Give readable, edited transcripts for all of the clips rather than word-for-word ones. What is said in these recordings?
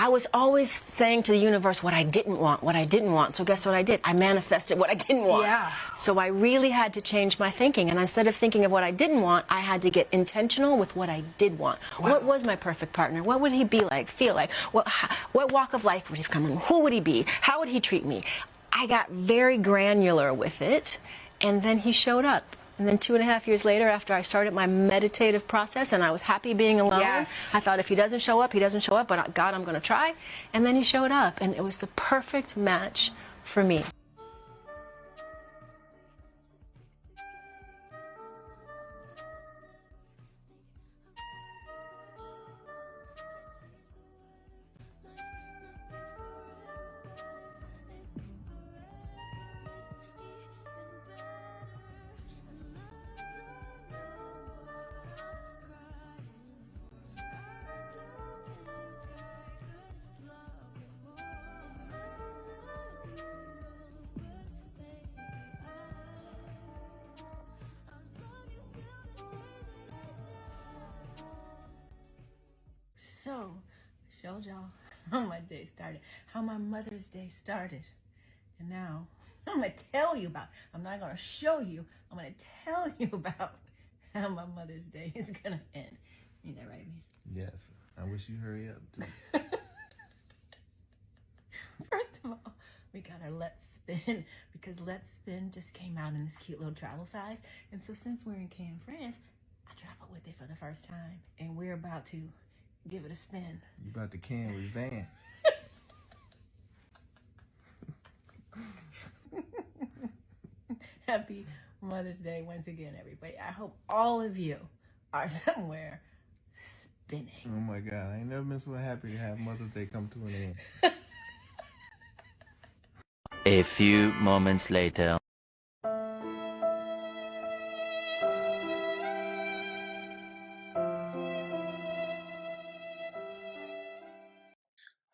I was always saying to the universe what I didn't want, what I didn't want. So guess what I did? I manifested what I didn't want. Yeah. So I really had to change my thinking. And instead of thinking of what I didn't want, I had to get intentional with what I did want. Wow. What was my perfect partner? What would he be like, feel like? What walk of life would he come in? Who would he be? How would he treat me? I got very granular with it, and then he showed up. And then 2.5 years later, after I started my meditative process and I was happy being alone, Yes. I thought if he doesn't show up, he doesn't show up, but God, I'm going to try. And then he showed up, and it was the perfect match for me. So, showed y'all how my day started, how my Mother's Day started. And now, I'm going to tell you about, I'm not going to show you, I'm going to tell you about how my Mother's Day is going to end. Ain't that right, man? Yes. I wish you hurry up, too. First of all, we got our Let's Spin, because Let's Spin just came out in this cute little travel size. And so since we're in Cannes, France, I traveled with it for the first time. And we're about to give it a spin. You about to can with Van. Happy Mother's Day once again, everybody. I hope all of you are somewhere spinning. Oh my God, I ain't never been so happy to have Mother's Day come to an end. A few moments later.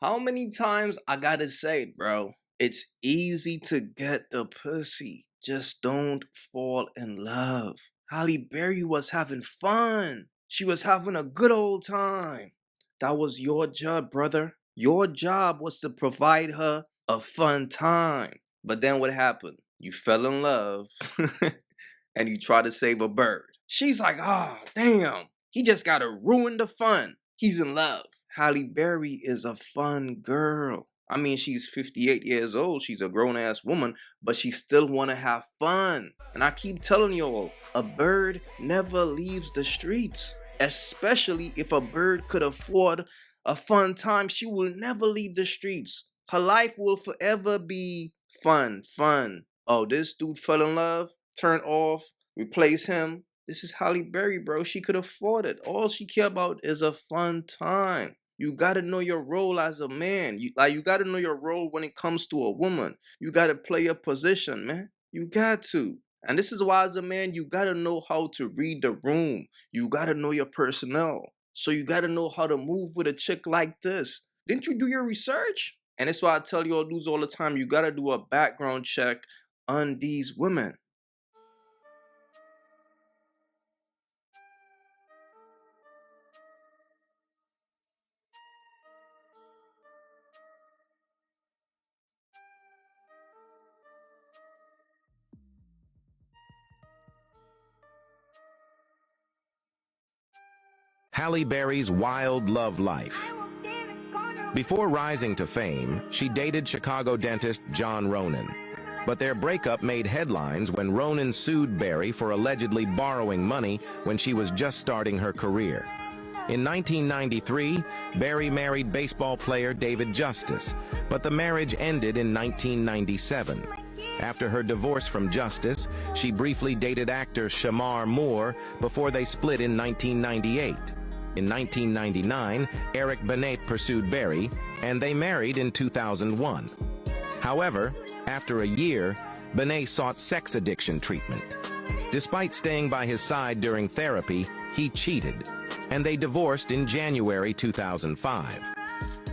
How many times I gotta say, bro? It's easy to get the pussy. Just don't fall in love. Halle Berry was having fun. She was having a good old time. That was your job, brother. Your job was to provide her a fun time. But then what happened? You fell in love and you tried to save a bird. She's like, ah, damn. He just gotta ruin the fun. He's in love. Halle Berry is a fun girl. I mean, she's 58 years old. She's a grown-ass woman, but she still want to have fun. And I keep telling y'all, a bird never leaves the streets. Especially if a bird could afford a fun time, she will never leave the streets. Her life will forever be fun. Oh, this dude fell in love, turn off, replace him. This is Halle Berry, bro. She could afford it. All she care about is a fun time. You gotta know your role as a man. You gotta know your role when it comes to a woman. You gotta play your position, man. You got to. And this is why as a man, you gotta know how to read the room. You gotta know your personnel. So you gotta know how to move with a chick like this. Didn't you do your research? And that's why I tell you all dudes all the time, you gotta do a background check on these women. Halle Berry's wild love life. Before rising to fame, she dated Chicago dentist John Ronan. But their breakup made headlines when Ronan sued Berry for allegedly borrowing money when she was just starting her career. In 1993, Berry married baseball player David Justice, but the marriage ended in 1997. After her divorce from Justice, she briefly dated actor Shamar Moore before they split in 1998. In 1999, Eric Benet pursued Berry, and they married in 2001. However, after a year, Benet sought sex addiction treatment. Despite staying by his side during therapy, he cheated, and they divorced in January 2005.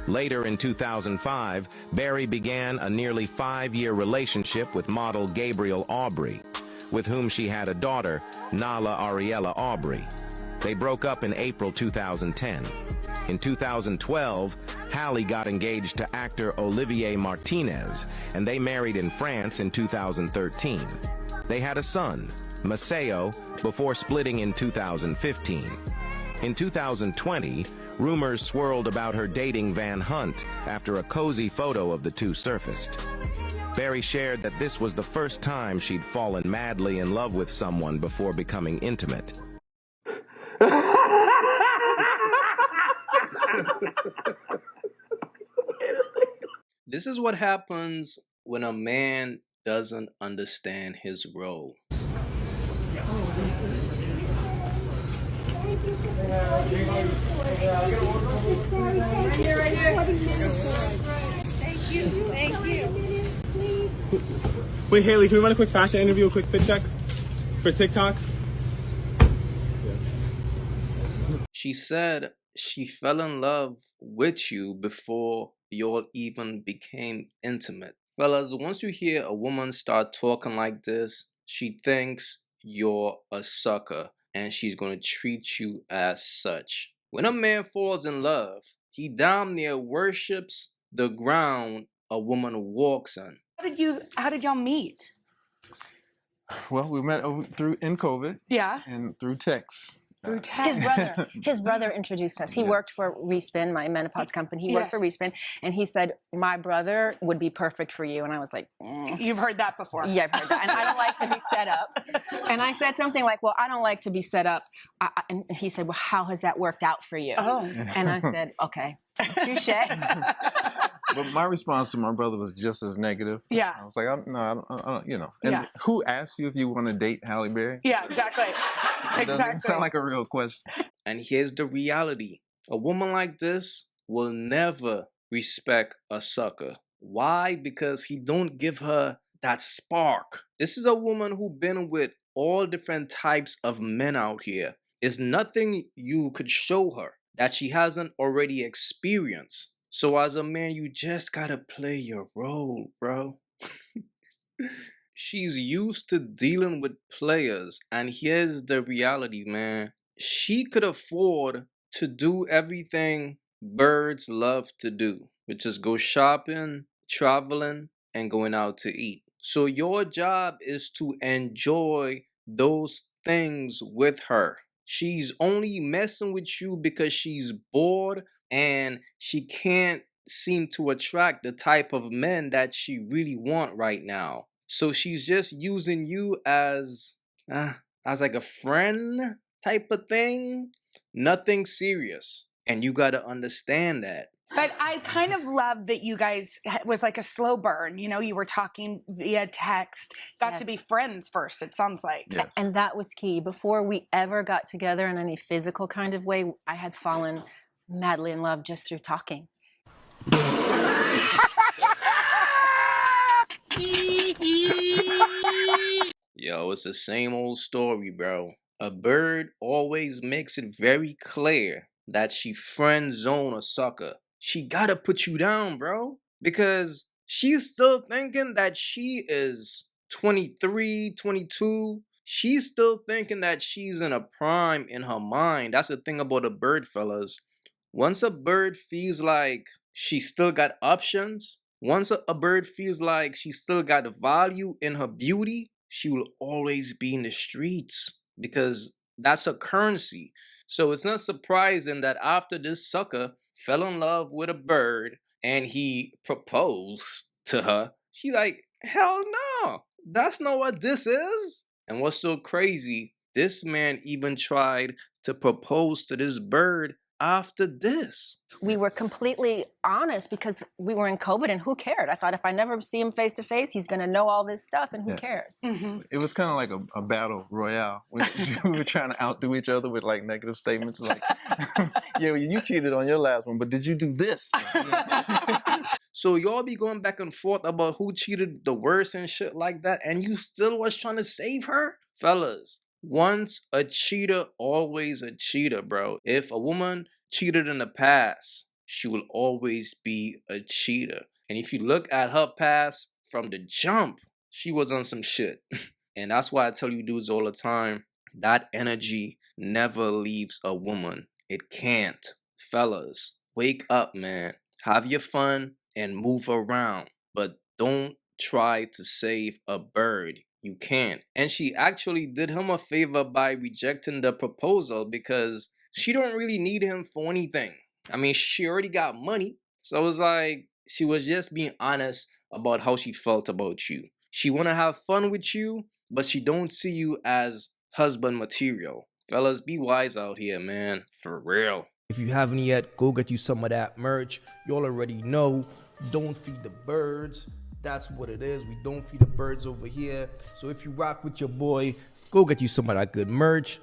Later in 2005, Berry began a nearly 5-year relationship with model Gabriel Aubry, with whom she had a daughter, Nala Ariella Aubry. They broke up in April 2010. In 2012, Halle got engaged to actor Olivier Martinez, and they married in France in 2013. They had a son, Maceo, before splitting in 2015. In 2020, rumors swirled about her dating Van Hunt after a cozy photo of the two surfaced. Berry shared that this was the first time she'd fallen madly in love with someone before becoming intimate. This is what happens when a man doesn't understand his role. Thank you. Wait, Haley, can we run a quick fashion interview, a quick fit check for TikTok? She said she fell in love with you before y'all even became intimate. Fellas, once you hear a woman start talking like this, she thinks you're a sucker and she's going to treat you as such. When a man falls in love, he damn near worships the ground a woman walks on. How did y'all meet? Well, we met in COVID. Yeah. And through text. Through text. His brother introduced us. He worked for Respin, my menopause company. He worked for Respin, and he said, my brother would be perfect for you. And I was like, You've heard that before. Yeah, I've heard that. And I don't like to be set up. And I said something like, well, I don't like to be set up. And he said, well, how has that worked out for you? Oh. And I said, okay, touche. But my response to my brother was just as negative. Yeah. I was like, I don't, you know. And who asked you if you want to date Halle Berry? Yeah, exactly. It doesn't sound like a real question. And here's the reality. A woman like this will never respect a sucker. Why? Because he don't give her that spark. This is a woman who been with all different types of men out here. There's nothing you could show her that she hasn't already experienced. So as a man, you just gotta play your role, bro. She's used to dealing with players, and here's the reality, man. She could afford to do everything birds love to do, which is go shopping, traveling, and going out to eat. So your job is to enjoy those things with her. She's only messing with you because she's bored and she can't seem to attract the type of men that she really want right now. So she's just using you as like a friend type of thing. Nothing serious. And you got to understand that. But I kind of love that you guys was like a slow burn. You know, you were talking via text, got to be friends first, it sounds like. Yes. And that was key. Before we ever got together in any physical kind of way, I had fallen madly in love just through talking. Yo, it's the same old story, bro. A bird always makes it very clear that she friend zone a sucker. She gotta put you down, bro. Because she's still thinking that she is 23, 22. She's still thinking that she's in a prime in her mind. That's the thing about a bird, fellas. Once a bird feels like she still got options, once a bird feels like she still got value in her beauty, she will always be in the streets because that's her currency. So it's not surprising that after this sucker fell in love with a bird and he proposed to her, she like, hell no, that's not what this is. And what's so crazy, this man even tried to propose to this bird after this. We were completely honest because we were in COVID and who cared? I thought if I never see him face to face, he's going to know all this stuff and who cares? Mm-hmm. It was kind of like a battle royale. We were trying to outdo each other with like negative statements like, yeah, well, you cheated on your last one, but did you do this? So y'all be going back and forth about who cheated the worst and shit like that, and you still was trying to save her? Fellas, once a cheater, always a cheater, bro. If a woman cheated in the past, she will always be a cheater. And if you look at her past from the jump, she was on some shit. And that's why I tell you dudes all the time, that energy never leaves a woman. It can't. Fellas, wake up, man. have your fun, and move around. But don't try to save a bird. You can't. And she actually did him a favor by rejecting the proposal because she don't really need him for anything. I mean, she already got money. So it was like she was just being honest about how she felt about you. She want to have fun with you, but she don't see you as husband material. Fellas, be wise out here, man. For real. If you haven't yet, go get you some of that merch. You all already know, don't feed the birds. That's what it is. We don't feed the birds over here. So if you rock with your boy, go get you some of that good merch.